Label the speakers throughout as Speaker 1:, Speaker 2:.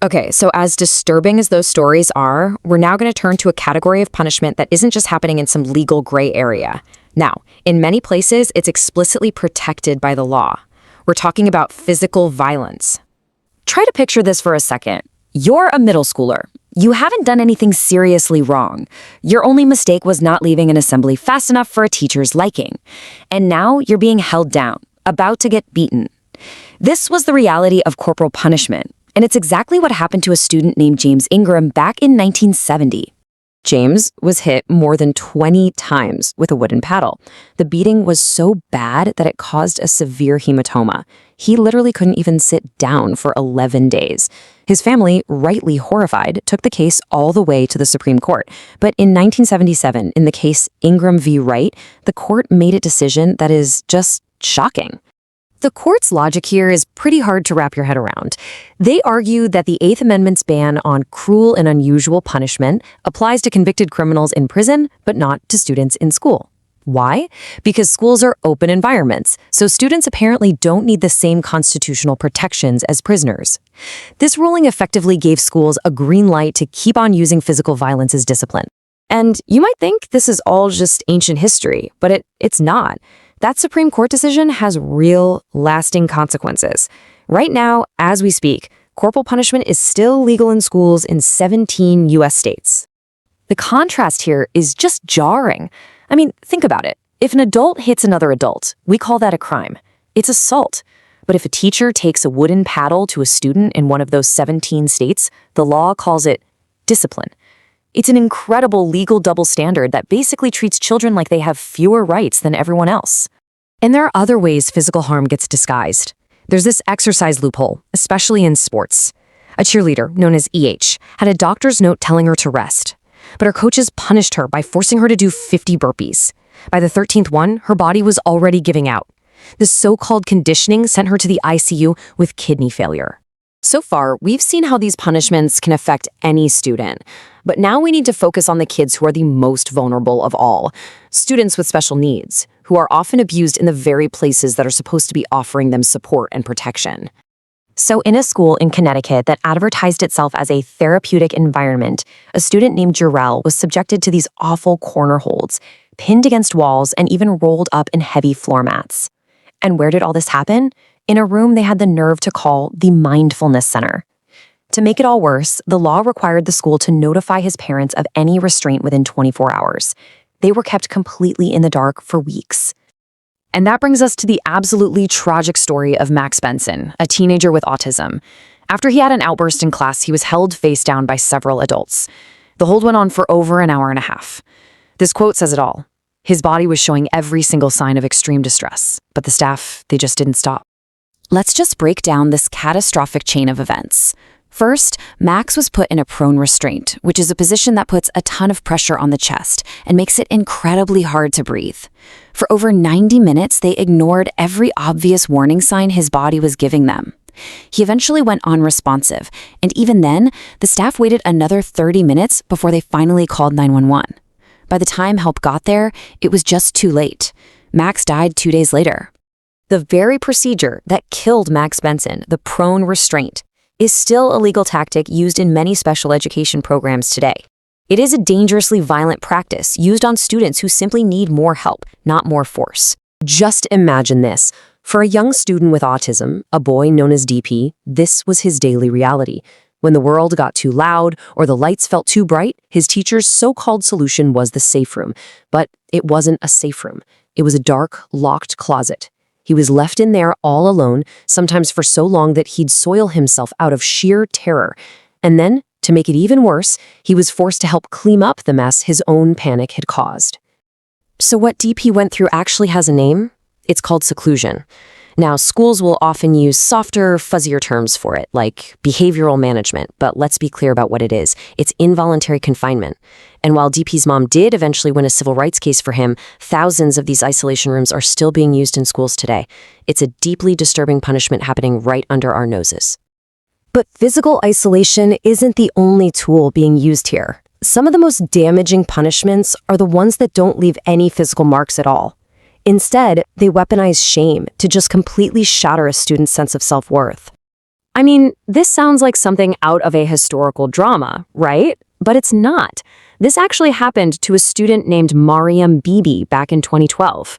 Speaker 1: Okay, so as disturbing as those stories are, we're now going to turn to a category of punishment that isn't just happening in some legal gray area. Now, in many places, it's explicitly protected by the law. We're talking about physical violence. Try to picture this for a second. You're a middle schooler. You haven't done anything seriously wrong. Your only mistake was not leaving an assembly fast enough for a teacher's liking. And now you're being held down, about to get beaten. This was the reality of corporal punishment, and it's exactly what happened to a student named James Ingram back in 1970. James was hit more than 20 times with a wooden paddle. The beating was so bad that it caused a severe hematoma. He literally couldn't even sit down for 11 days. His family, rightly horrified, took the case all the way to the Supreme Court. But in 1977, in the case Ingram v. Wright, the court made a decision that is just shocking. The court's logic here is pretty hard to wrap your head around. They argue that the Eighth Amendment's ban on cruel and unusual punishment applies to convicted criminals in prison, but not to students in school. Why? Because schools are open environments, so students apparently don't need the same constitutional protections as prisoners. This ruling effectively gave schools a green light to keep on using physical violence as discipline. And you might think this is all just ancient history, but it's not. That Supreme Court decision has real, lasting consequences. Right now, as we speak, corporal punishment is still legal in schools in 17 U.S. states. The contrast here is just jarring. I mean, think about it. If an adult hits another adult, we call that a crime. It's assault. But if a teacher takes a wooden paddle to a student in one of those 17 states, the law calls it discipline. It's an incredible legal double standard that basically treats children like they have fewer rights than everyone else. And there are other ways physical harm gets disguised. There's this exercise loophole, especially in sports. A cheerleader, known as EH, had a doctor's note telling her to rest. But her coaches punished her by forcing her to do 50 burpees. By the 13th one, her body was already giving out. This so-called conditioning sent her to the ICU with kidney failure. So far, we've seen how these punishments can affect any student. But now we need to focus on the kids who are the most vulnerable of all, students with special needs, who are often abused in the very places that are supposed to be offering them support and protection. So in a school in Connecticut that advertised itself as a therapeutic environment, a student named Jarrell was subjected to these awful corner holds, pinned against walls and even rolled up in heavy floor mats. And where did all this happen? In a room they had the nerve to call the Mindfulness Center. To make it all worse, the law required the school to notify his parents of any restraint within 24 hours. They were kept completely in the dark for weeks. And that brings us to the absolutely tragic story of Max Benson, a teenager with autism. After he had an outburst in class, he was held face down by several adults. The hold went on for over an hour and a half. This quote says it all. His body was showing every single sign of extreme distress, but the staff, they just didn't stop. Let's just break down this catastrophic chain of events. First, Max was put in a prone restraint, which is a position that puts a ton of pressure on the chest and makes it incredibly hard to breathe. For over 90 minutes, they ignored every obvious warning sign his body was giving them. He eventually went unresponsive, and even then, the staff waited another 30 minutes before they finally called 911. By the time help got there, it was just too late. Max died 2 days later. The very procedure that killed Max Benson, the prone restraint, is still a legal tactic used in many special education programs today. It is a dangerously violent practice used on students who simply need more help, not more force. Just imagine this. For a young student with autism, a boy known as DP, this was his daily reality. When the world got too loud or the lights felt too bright, his teacher's so-called solution was the safe room. But it wasn't a safe room. It was a dark, locked closet. He was left in there all alone, sometimes for so long that he'd soil himself out of sheer terror. And then, to make it even worse, he was forced to help clean up the mess his own panic had caused. So what DP went through actually has a name. It's called seclusion. Now, schools will often use softer, fuzzier terms for it, like behavioral management, but let's be clear about what it is. It's involuntary confinement. And while DP's mom did eventually win a civil rights case for him, thousands of these isolation rooms are still being used in schools today. It's a deeply disturbing punishment happening right under our noses. But physical isolation isn't the only tool being used here. Some of the most damaging punishments are the ones that don't leave any physical marks at all. Instead, they weaponize shame to just completely shatter a student's sense of self-worth.
Speaker 2: I mean, this sounds like something out of a historical drama, right? But it's not. This actually happened to a student named Mariam Bibi back in 2012.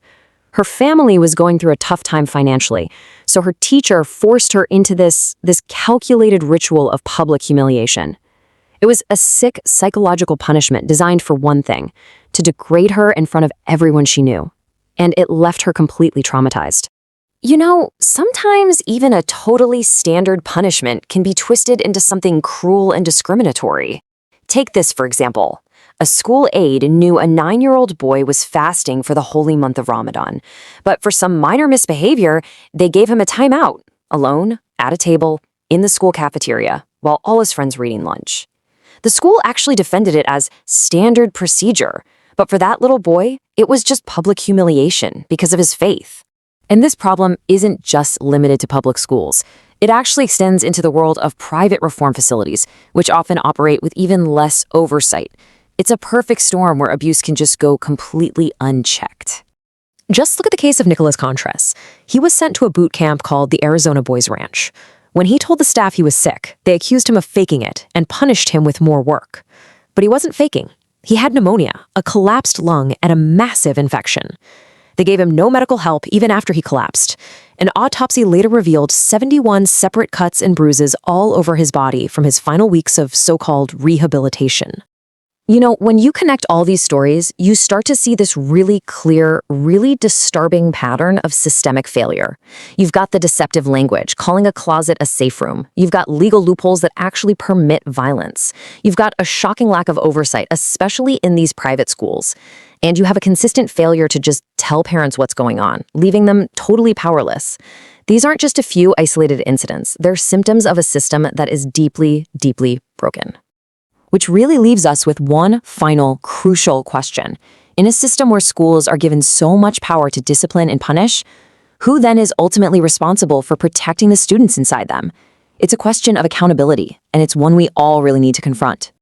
Speaker 2: Her family was going through a tough time financially, so her teacher forced her into this calculated ritual of public humiliation. It was a sick psychological punishment designed for one thing, to degrade her in front of everyone she knew. And it left her completely traumatized. You know, sometimes even a totally standard punishment can be twisted into something cruel and discriminatory. Take this, for example. A school aide knew a 9-year-old boy was fasting for the holy month of Ramadan, but for some minor misbehavior, they gave him a timeout, alone, at a table, in the school cafeteria, while all his friends were eating lunch. The school actually defended it as standard procedure, but for that little boy, it was just public humiliation because of his faith. And this problem isn't just limited to public schools. It actually extends into the world of private reform facilities, which often operate with even less oversight. It's a perfect storm where abuse can just go completely unchecked. Just look at the case of Nicholas Contress. He was sent to a boot camp called the Arizona Boys Ranch. When he told the staff he was sick, they accused him of faking it and punished him with more work. But he wasn't faking. He had pneumonia, a collapsed lung, and a massive infection. They gave him no medical help even after he collapsed. An autopsy later revealed 71 separate cuts and bruises all over his body from his final weeks of so-called rehabilitation. You know, when you connect all these stories, you start to see this really clear, really disturbing pattern of systemic failure. You've got the deceptive language, calling a closet a safe room. You've got legal loopholes that actually permit violence. You've got a shocking lack of oversight, especially in these private schools. And you have a consistent failure to just tell parents what's going on, leaving them totally powerless. These aren't just a few isolated incidents. They're symptoms of a system that is deeply, deeply broken. Which really leaves us with one final, crucial question. In a system where schools are given so much power to discipline and punish, who then is ultimately responsible for protecting the students inside them? It's a question of accountability, and it's one we all really need to confront.